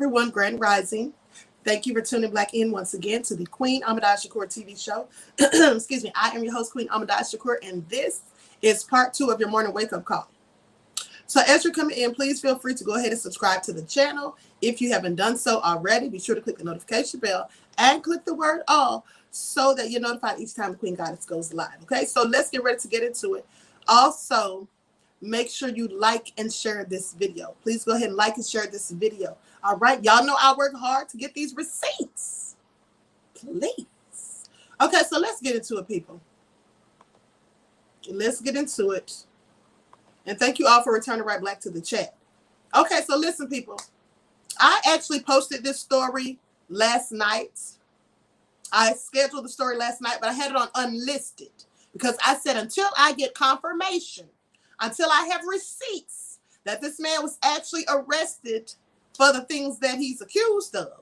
everyone, Grand Rising. Thank you for tuning back in once again to the Queen Ahmadiyyah Shakur TV show. Excuse me, I am your host, Queen Ahmadiyyah Shakur, and this is part 2 of your morning wake-up call. So as you're coming in, please feel free to go ahead and subscribe to the channel. If you haven't done so already, be sure to click the notification bell and click the word all so that you're notified each time the Queen Goddess goes live. Okay, so let's get ready to get into it. Also, make sure you like and share this video. Please go ahead and like and share this video. All right, y'all know I work hard to get these receipts. Please. Okay, so let's get into it, people. Let's get into it. And thank you all for returning right back to the chat. Okay, so listen, people. I actually posted this story last night. I scheduled the story last night, but I had it on unlisted because I said until I get confirmation, until I have receipts that this man was actually arrested for the things that he's accused of,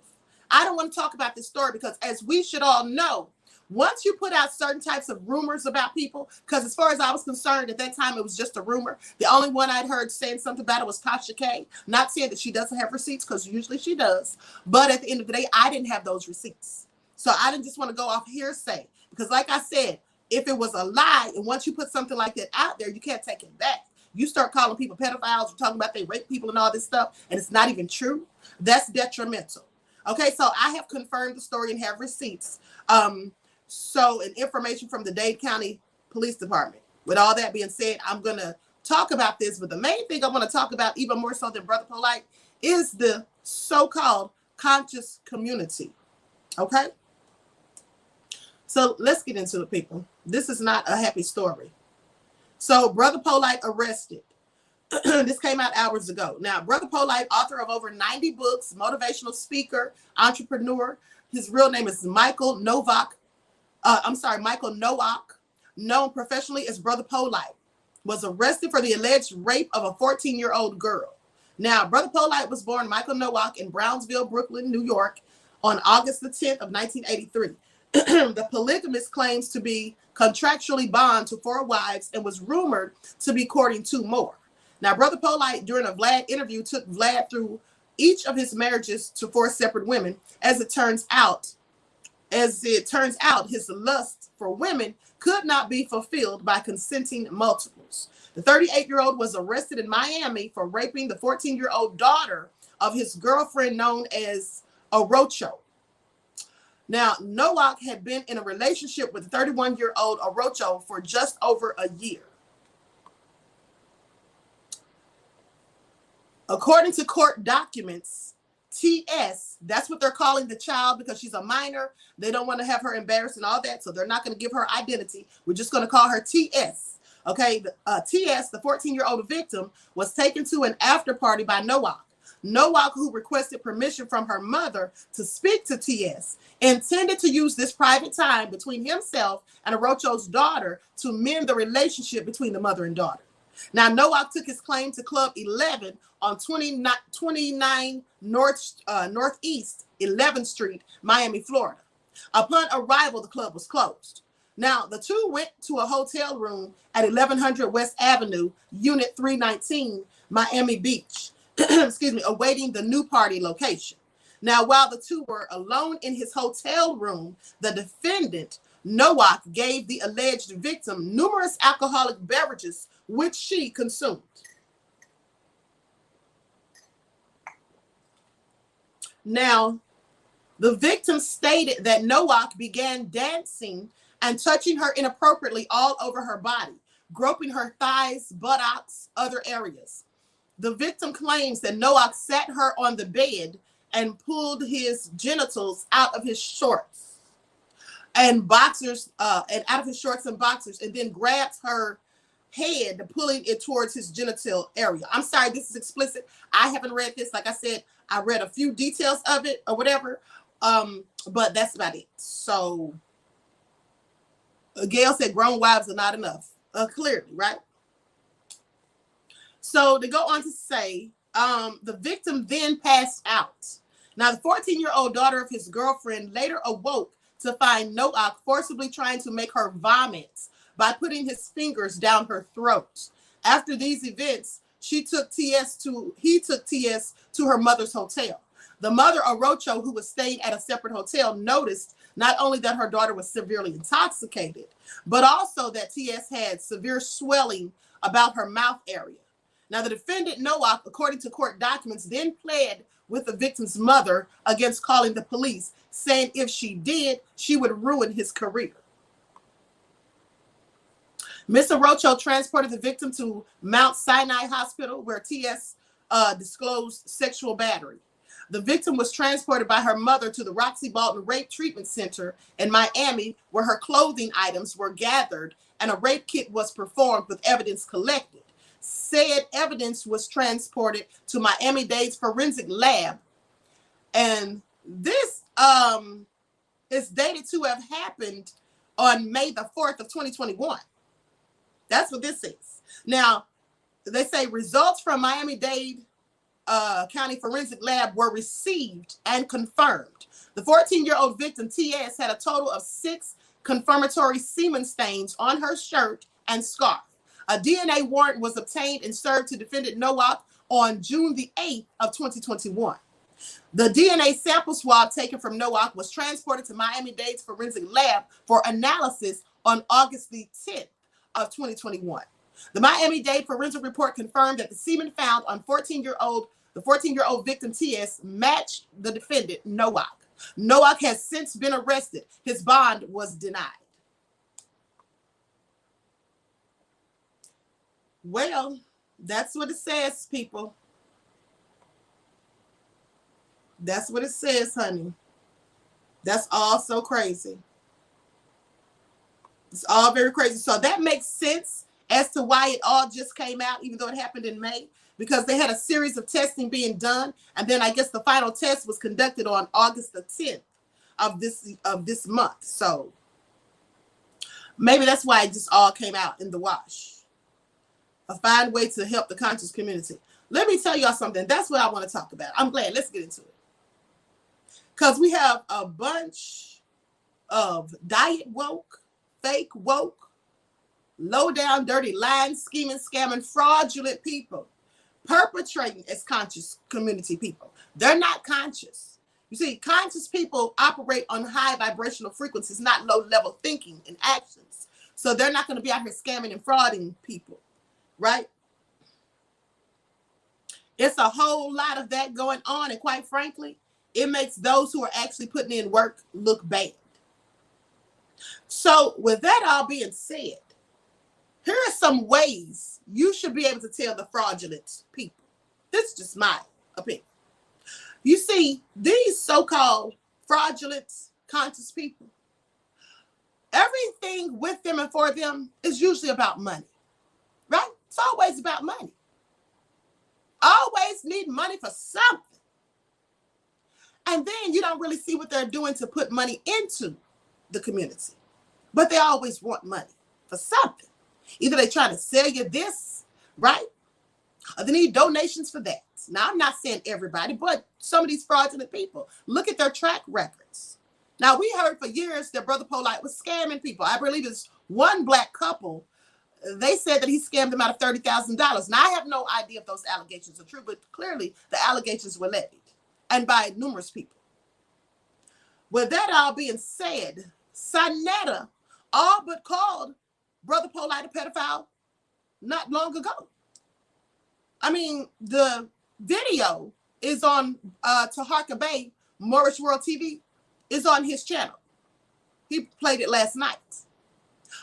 I don't want to talk about this story because, as we should all know, once you put out certain types of rumors about people, because as far as I was concerned at that time, it was just a rumor. The only one I'd heard saying something about it was Tasha K. Not saying that she doesn't have receipts, because usually she does. But at the end of the day, I didn't have those receipts. So I didn't just want to go off hearsay. Because like I said, if it was a lie, and once you put something like that out there, you can't take it back. You start calling people pedophiles, you're talking about they rape people and all this stuff, and it's not even true. That's detrimental. Okay, so I have confirmed the story and have receipts. And information from the Dade County Police Department. With all that being said, I'm going to talk about this, but the main thing I want to talk about, even more so than Brother Polight, is the so-called conscious community. Okay? So let's get into it, people. This is not a happy story. So Brother Polight arrested. This came out hours ago. Now, Brother Polight, author of over 90 books, motivational speaker, entrepreneur. His real name is Michael Nowak, known professionally as Brother Polight, was arrested for the alleged rape of a 14-year-old girl. Now, Brother Polight was born Michael Nowak in Brownsville, Brooklyn, New York, on August the 10th of 1983. The polygamist claims to be contractually bond to 4 wives and was rumored to be courting 2 more. Now, Brother Polight, during a Vlad interview, took Vlad through each of his marriages to 4 separate women. As it turns out, his lust for women could not be fulfilled by consenting multiples. The 38-year-old was arrested in Miami for raping the 14-year-old daughter of his girlfriend known as Orocho. Now, Nowak had been in a relationship with the 31-year-old Orocho for just over a year. According to court documents, TS, that's what they're calling the child because she's a minor. They don't want to have her embarrassed and all that, so they're not going to give her identity. We're just going to call her TS. Okay, TS, the 14-year-old victim, was taken to an after party by Nowak. Nowak, who requested permission from her mother to speak to TS, intended to use this private time between himself and Orocho's daughter to mend the relationship between the mother and daughter. Now, Nowak took his claim to Club 11 on 29 Northeast 11th Street, Miami, Florida. Upon arrival, the club was closed. Now, the two went to a hotel room at 1100 West Avenue, Unit 319, Miami Beach, awaiting the new party location. Now, while the two were alone in his hotel room, the defendant, Nowak, gave the alleged victim numerous alcoholic beverages, which she consumed. Now, the victim stated that Nowak began dancing and touching her inappropriately all over her body, groping her thighs, buttocks, other areas. The victim claims that Nowak sat her on the bed and pulled his genitals out of his shorts and boxers, and then grabbed her head, pulling it towards his genital area. I'm sorry, this is explicit. I haven't read this. Like I said, I read a few details of it or whatever, but that's about it. So Gail said grown wives are not enough, clearly, right? So they go on to say the victim then passed out. Now, the 14-year-old daughter of his girlfriend later awoke to find Nowak forcibly trying to make her vomit by putting his fingers down her throat. After these events, he took TS to her mother's hotel. The mother, Orocho, who was staying at a separate hotel, noticed not only that her daughter was severely intoxicated, but also that TS had severe swelling about her mouth area. Now, the defendant, Noah, according to court documents, then pled with the victim's mother against calling the police, saying if she did, she would ruin his career. Ms. Orocho transported the victim to Mount Sinai Hospital, where TS disclosed sexual battery. The victim was transported by her mother to the Roxy Bolton Rape Treatment Center in Miami, where her clothing items were gathered and a rape kit was performed with evidence collected. Said evidence was transported to Miami-Dade's forensic lab. And this is dated to have happened on May the 4th of 2021. That's what this is. Now, they say results from Miami-Dade County Forensic Lab were received and confirmed. The 14-year-old victim, T.S., had a total of 6 confirmatory semen stains on her shirt and scarf. A DNA warrant was obtained and served to defendant Noah on June the 8th of 2021. The DNA sample swab taken from Noah was transported to Miami-Dade's forensic lab for analysis on August the 10th of 2021. The Miami-Dade forensic report confirmed that the semen found on the 14-year-old victim T.S. matched the defendant Noah. Noah has since been arrested. His bond was denied. Well, that's what it says, people. That's what it says, honey. That's all so crazy. It's all very crazy. So that makes sense as to why it all just came out, even though it happened in May, because they had a series of testing being done. And then I guess the final test was conducted on August the 10th of this month. So maybe that's why it just all came out in the wash. A fine way to help the conscious community. Let me tell y'all something. That's what I want to talk about. I'm glad. Let's get into it. Because we have a bunch of diet woke, fake woke, low down, dirty, lying, scheming, scamming, fraudulent people perpetrating as conscious community people. They're not conscious. You see, conscious people operate on high vibrational frequencies, not low level thinking and actions. So they're not going to be out here scamming and frauding people. Right? It's a whole lot of that going on. And quite frankly, it makes those who are actually putting in work look bad. So with that all being said, here are some ways you should be able to tell the fraudulent people. This is just my opinion. You see, these so-called fraudulent conscious people, everything with them and for them is usually about money. Right? It's always about money. Always need money for something. And then you don't really see what they're doing to put money into the community. But they always want money for something. Either they're trying to sell you this, right? Or they need donations for that. Now, I'm not saying everybody, but some of these fraudulent people, look at their track records. Now, we heard for years that Brother Polight was scamming people. I believe it's one black couple. They said that he scammed them out of $30,000. Now, I have no idea if those allegations are true, but clearly the allegations were levied and by numerous people. With that all being said, Sonetta all but called Brother Polight a pedophile not long ago. I mean, the video is on Taharka Bay, Moorish World TV, is on his channel. He played it last night.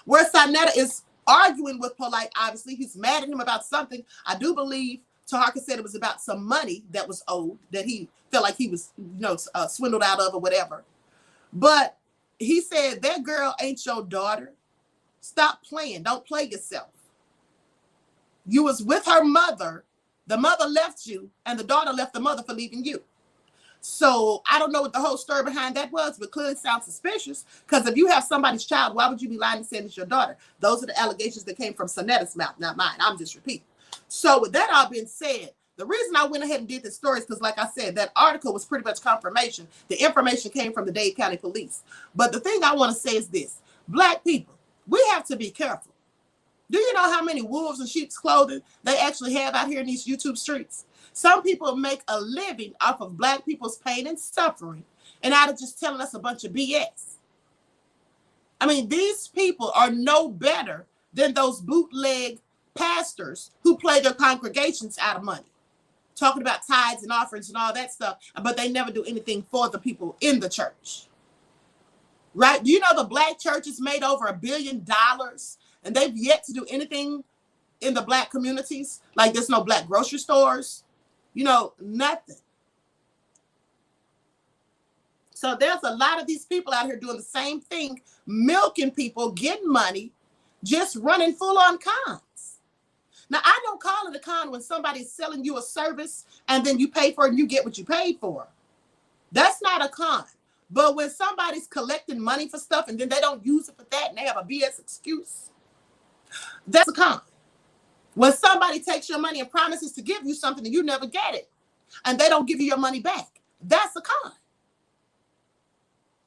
Where Sonetta is arguing with Polight, obviously. He's mad at him about something. I do believe Taharka said it was about some money that was owed, that he felt like he was, swindled out of or whatever. But he said, that girl ain't your daughter. Stop playing. Don't play yourself. You was with her mother. The mother left you, and the daughter left the mother for leaving you. So I don't know what the whole story behind that was, but clearly sounds suspicious. Because if you have somebody's child, why would you be lying and saying it's your daughter? Those are the allegations that came from Sonetta's mouth, not mine. I'm just repeating. So with that all being said, the reason I went ahead and did this story is because, like I said, that article was pretty much confirmation. The information came from the Dade County Police. But the thing I want to say is this. Black people, we have to be careful. Do you know how many wolves in sheep's clothing they actually have out here in these YouTube streets? Some people make a living off of Black people's pain and suffering, and out of just telling us a bunch of BS. I mean, these people are no better than those bootleg pastors who play their congregations out of money, talking about tithes and offerings and all that stuff, but they never do anything for the people in the church. Right? Do you know the Black church has made over $1 billion and they've yet to do anything in the Black communities? Like there's no Black grocery stores, you know, nothing. So there's a lot of these people out here doing the same thing, milking people, getting money, just running full on cons. Now, I don't call it a con when somebody's selling you a service and then you pay for it and you get what you paid for. That's not a con. But when somebody's collecting money for stuff and then they don't use it for that and they have a BS excuse, that's a con. When somebody takes your money and promises to give you something and you never get it and they don't give you your money back, that's a con.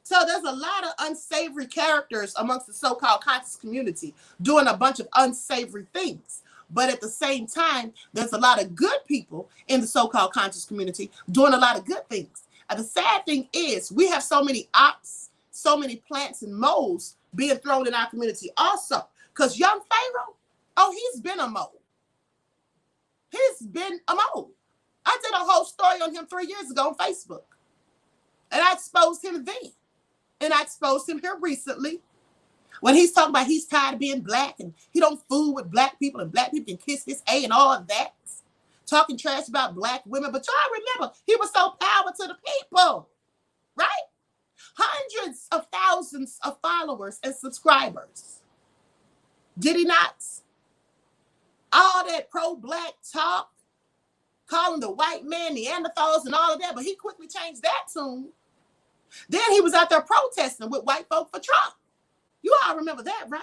So there's a lot of unsavory characters amongst the so-called conscious community doing a bunch of unsavory things. But at the same time, there's a lot of good people in the so-called conscious community doing a lot of good things. And the sad thing is we have so many ops, so many plants and moles being thrown in our community also. Because young Pharaoh, oh, he's been a mole. He's been a mole. I did a whole story on him 3 years ago on Facebook. And I exposed him then. And I exposed him here recently when he's talking about he's tired of being Black and he don't fool with Black people and Black people can kiss his A and all of that. Talking trash about Black women. But y'all remember, he was so powerful to the people, right? Hundreds of thousands of followers and subscribers. Did he not? All that pro-Black talk, calling the white man Neanderthals and all of that, but he quickly changed that tune. Then he was out there protesting with white folk for Trump. You all remember that, right?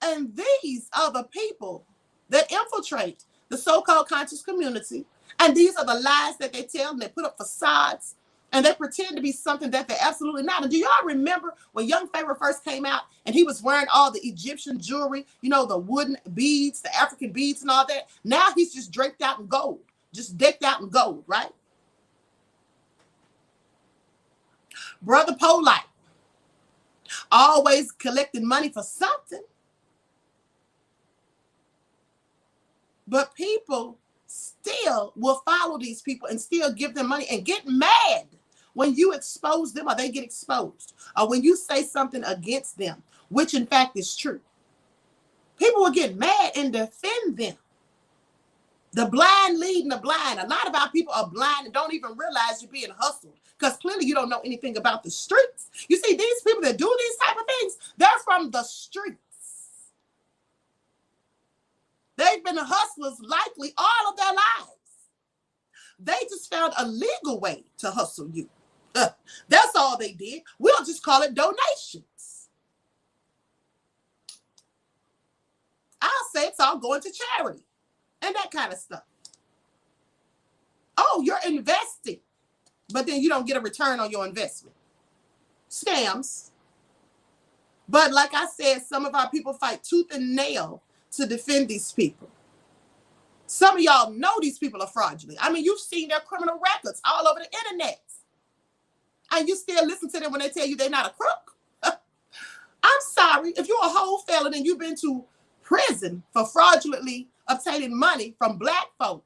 And these are the people that infiltrate the so-called conscious community. And these are the lies that they tell, and they put up facades, and they pretend to be something that they're absolutely not. And do y'all remember when young Pharaoh first came out and he was wearing all the Egyptian jewelry, you know, the wooden beads, the African beads and all that? Now he's just draped out in gold, just decked out in gold, right? Brother Polight, always collecting money for something. But people still will follow these people and still give them money and get mad when you expose them or they get exposed, or when you say something against them, which in fact is true. People will get mad and defend them. The blind leading the blind. A lot of our people are blind and don't even realize you're being hustled because clearly you don't know anything about the streets. You see, these people that do these type of things, they're from the streets. They've been hustlers likely all of their lives. They just found a legal way to hustle you. That's all they did. We'll just call it donations. I'll say it's all going to charity and that kind of stuff. Oh, you're investing, but then you don't get a return on your investment. Scams. But like I said, some of our people fight tooth and nail to defend these people. Some of y'all know these people are fraudulent. I mean, you've seen their criminal records all over the internet. And you still listen to them when they tell you they're not a crook. I'm sorry. If you're a whole felon and you've been to prison for fraudulently obtaining money from Black folk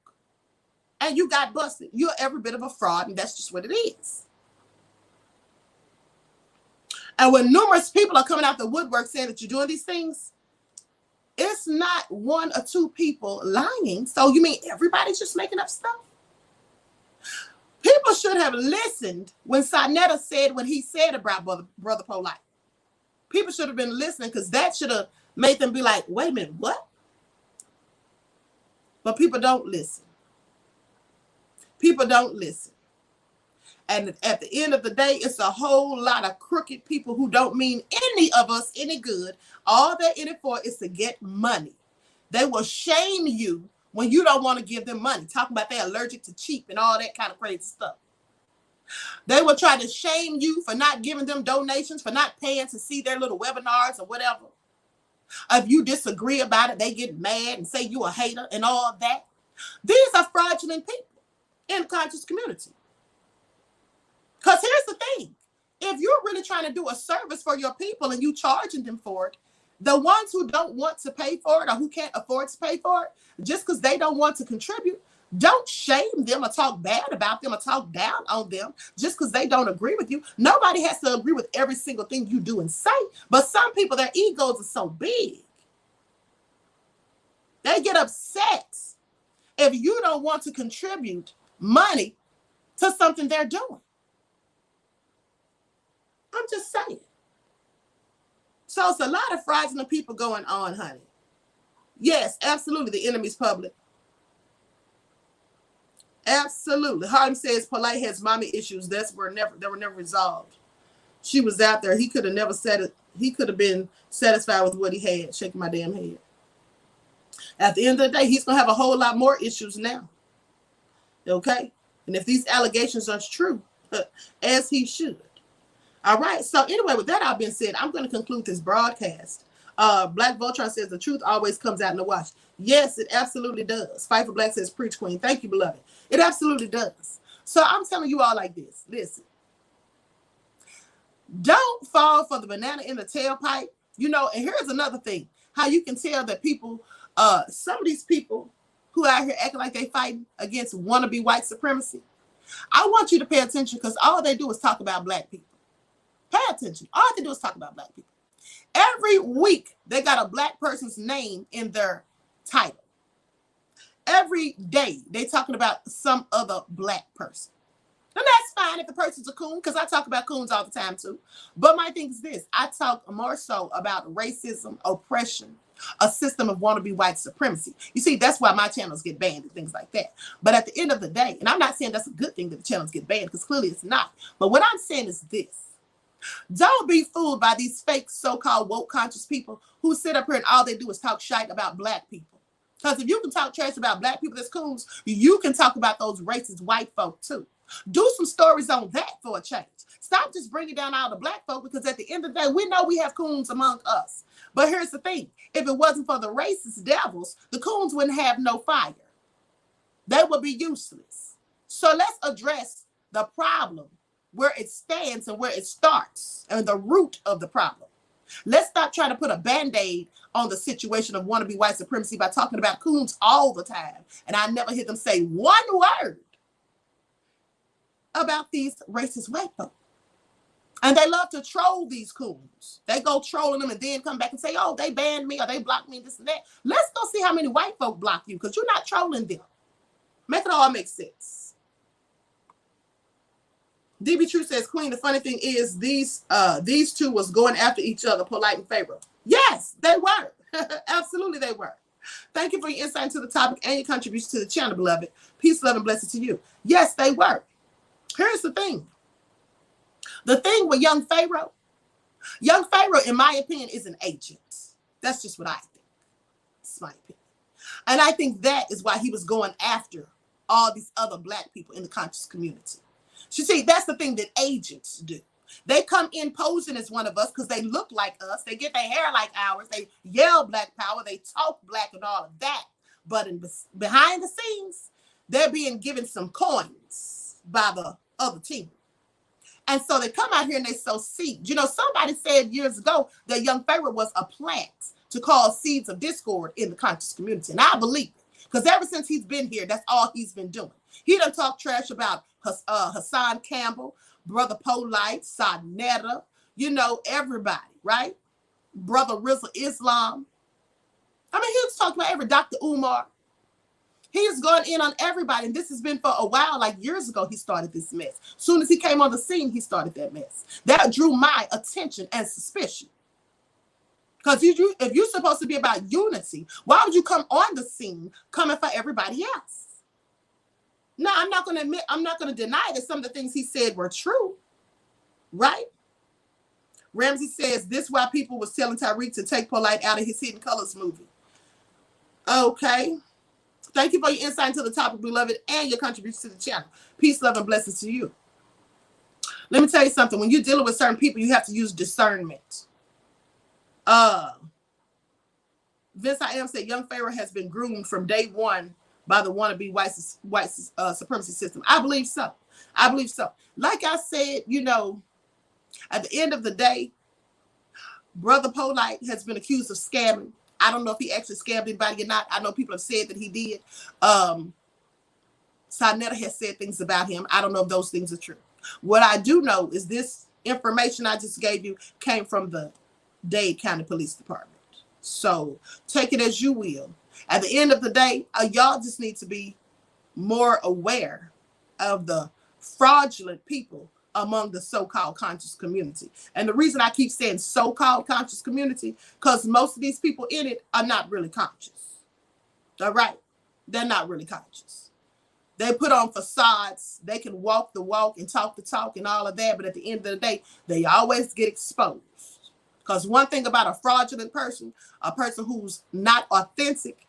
and you got busted, you're every bit of a fraud, and that's just what it is. And when numerous people are coming out the woodwork saying that you're doing these things, it's not one or two people lying. So you mean everybody's just making up stuff? People should have listened when Sonetta said what he said about Brother Polight. People should have been listening because that should have made them be like, wait a minute, what? But people don't listen. People don't listen. And at the end of the day, it's a whole lot of crooked people who don't mean any of us any good. All they're in it for is to get money. They will shame you when you don't want to give them money. Talking about they're allergic to cheap and all that kind of crazy stuff. They will try to shame you for not giving them donations, for not paying to see their little webinars or whatever. If you disagree about it, they get mad and say you a hater and all that. These are fraudulent people in the conscious community. Because here's the thing. If you're really trying to do a service for your people and you charging them for it, the ones who don't want to pay for it or who can't afford to pay for it, just because they don't want to contribute, don't shame them or talk bad about them or talk down on them just because they don't agree with you. Nobody has to agree with every single thing you do and say, but some people, their egos are so big. They get upset if you don't want to contribute money to something they're doing. I'm just saying. So it's a lot of fraudulent people going on, honey. Yes, absolutely. The enemy's public. Absolutely. Harden says Polight has mommy issues. They were never resolved. She was out there. He could have never said it. He could have been satisfied with what he had. Shaking my damn head. At the end of the day, he's gonna have a whole lot more issues now. Okay? And if these allegations are true, as he should. All right. So anyway, with that all being said, I'm going to conclude this broadcast. Black Voltron says the truth always comes out in the wash. Yes, it absolutely does. Fight for Black says preach queen. Thank you, beloved. It absolutely does. So I'm telling you all like this. Listen. Don't fall for the banana in the tailpipe. You know, and here's another thing. How you can tell that people, some of these people who out here acting like they fighting against wannabe white supremacy. I want you to pay attention because all they do is talk about Black people. Pay attention. All they do is talk about Black people. Every week, they got a Black person's name in their title. Every day, they talking about some other Black person. And that's fine if the person's a coon, because I talk about coons all the time too. But my thing is this. I talk more so about racism, oppression, a system of wannabe white supremacy. You see, that's why my channels get banned and things like that. But at the end of the day, and I'm not saying that's a good thing that the channels get banned, because clearly it's not. But what I'm saying is this. Don't be fooled by these fake so-called woke conscious people who sit up here and all they do is talk shite about Black people. Because if you can talk trash about Black people that's coons, you can talk about those racist white folk too. Do some stories on that for a change. Stop just bringing down all the Black folk, because at the end of the day, we know we have coons among us. But here's the thing. If it wasn't for the racist devils, the coons wouldn't have no fire. They would be useless. So let's address the problem where it stands and where it starts and the root of the problem. Let's stop trying to put a Band-Aid on the situation of wannabe white supremacy by talking about coons all the time. And I never hear them say one word about these racist white folk. And they love to troll these coons. They go trolling them and then come back and say, oh, they banned me or they blocked me, this and that. Let's go see how many white folk block you, because you're not trolling them. Make it all make sense. DB True says, Queen, the funny thing is these two was going after each other, Polight and Pharaoh. Yes, they were. Absolutely, they were. Thank you for your insight into the topic and your contribution to the channel, beloved. Peace, love, and blessings to you. Yes, they were. Here's the thing. The thing with young Pharaoh, in my opinion, is an agent. That's just what I think. It's my opinion. And I think that is why he was going after all these other Black people in the conscious community. You see, that's the thing that agents do. They come in posing as one of us because they look like us. They get their hair like ours. They yell Black power. They talk Black and all of that. But behind the scenes, they're being given some coins by the other team. And so they come out here and they sow seeds. You know, somebody said years ago that young Pharaoh was a plant to cause seeds of discord in the conscious community. And I believe it. Because ever since he's been here, that's all he's been doing. He done talk trash about Hassan Campbell, Brother Polight, Sadnetta, you know, everybody, right? Brother Rizal Islam. I mean, he was talking about every Dr. Umar. He has gone in on everybody, and this has been for a while. Like years ago, he started this mess. As soon as he came on the scene, he started that mess. That drew my attention and suspicion. Because if you're supposed to be about unity, why would you come on the scene coming for everybody else? Now, I'm not going to deny that some of the things he said were true, right? Ramsey says, this is why people was telling Tyreek to take Polight out of his Hidden Colors movie. Okay. Thank you for your insight into the topic, beloved, and your contribution to the channel. Peace, love, and blessings to you. Let me tell you something. When you're dealing with certain people, you have to use discernment. Vince I Am said, young Pharaoh has been groomed from day one by the wannabe white supremacy system. I believe so. I believe so. Like I said, you know, at the end of the day, Brother Polight has been accused of scamming. I don't know if he actually scammed anybody or not. I know people have said that he did. Sonetta has said things about him. I don't know if those things are true. What I do know is this information I just gave you came from the Dade County Police Department. So take it as you will. At the end of the day, y'all just need to be more aware of the fraudulent people among the so-called conscious community. And the reason I keep saying so-called conscious community, because most of these people in it are not really conscious. All right? They're not really conscious. They put on facades. They can walk the walk and talk the talk and all of that. But at the end of the day, they always get exposed. Because one thing about a fraudulent person, a person who's not authentic,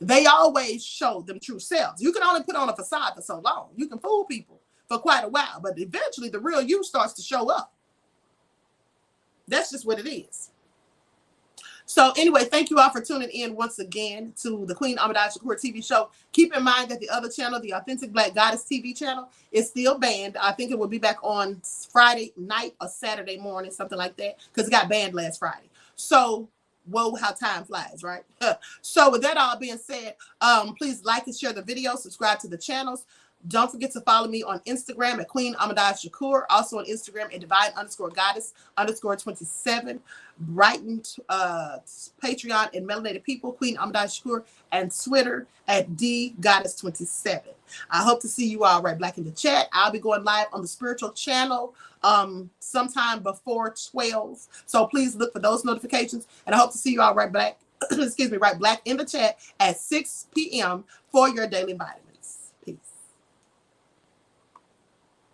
they always show them true selves. You can only put on a facade for so long. You can fool people for quite a while, but eventually the real you starts to show up. That's just what it is. So anyway, thank you all for tuning in once again to the Queen Ahmadiyyah Shakur TV show. Keep in mind that the other channel, the Authentic Black Goddess TV channel, is still banned. I think it will be back on Friday night or Saturday morning, something like that, because it got banned last Friday. So, whoa, how time flies, right? So with that all being said, please like and share the video, subscribe to the channels. Don't forget to follow me on Instagram at Queen Ahmadiyyah Shakur. Also on Instagram at Divine_Goddess_27. Brighton, Patreon, and Melanated People, Queen Ahmadiyyah Shakur, and Twitter at DGoddess27. I hope to see you all right black in the chat. I'll be going live on the spiritual channel sometime before 12. So please look for those notifications. And I hope to see you all right black, excuse me, right black in the chat at 6 p.m. for your daily body.